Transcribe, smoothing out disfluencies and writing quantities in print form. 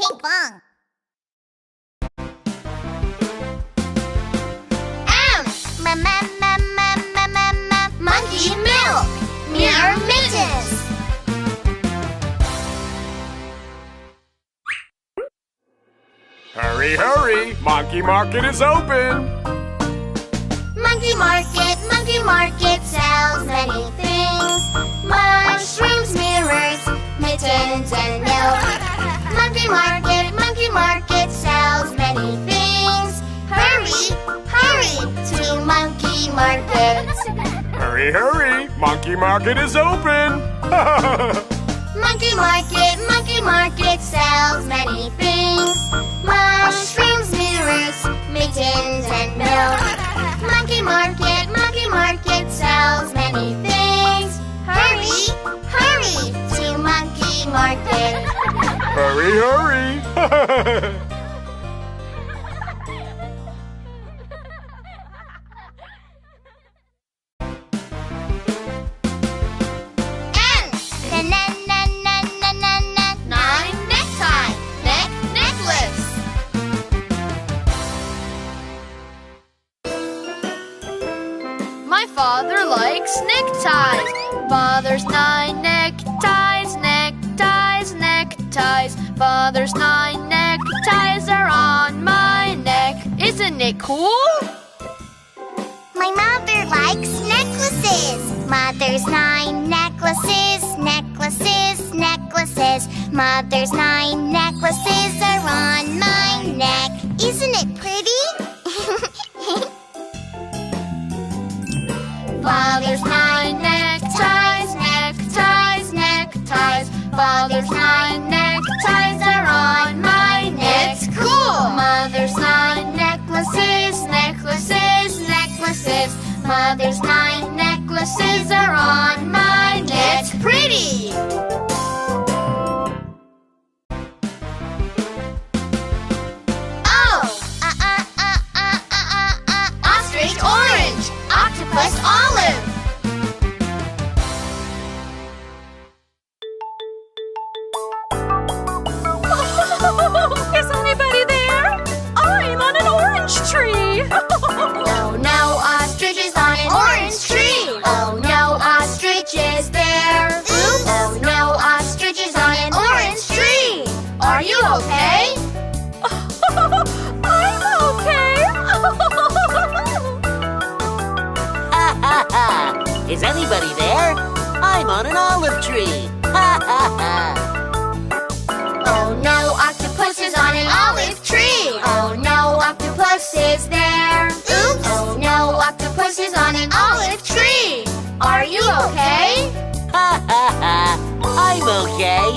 ping pong. Monkey milk. Mirror mittens. Hurry, hurry! Monkey Market is open! Monkey Market sells many things. Mushrooms, mirrors, mittens, and milk. Monkey Market sells many things. Hurry, hurry to Monkey Market. Hurry, hurry! Monkey Market is open! Monkey Market sells many things. Mushrooms, mirrors, mittens, and milk. Monkey Market sells many things. Hurry, hurry to Monkey Market. Hurry, hurry! Nine necktie, necklace. My father likes neckties. Father's 9 neckties, neckties, neckties. Father's 9 neckties are on my neck. Isn't it cool? My mother likes necklaces. Mother's 9 necklaces, necklaces, necklaces. Mother's 9 necklaces are on my neck. Isn't it pretty? Father's 9 neckties, neckties, neckties. Father's 9 neckties are on my neck. It's cool! Mother's 9 necklaces, necklaces, necklaces. Mother's 9 necklaces are on my neck. It's pretty! Oh! Ostrich orange, octopus olive. Is anybody there? I'm on an orange tree. Oh no, ostrich is on an orange tree. Oh no, ostrich is there. Oops! Oh no, ostrich is on an orange tree. Are you okay? I'm okay. Is anybody there? I'm on an olive tree. Ha ha ha! Oh no, octopus is on an olive tree. Oh no, octopus is there. Oops! Oh no, octopus is on an olive tree. Are you okay? Ha ha ha! I'm okay.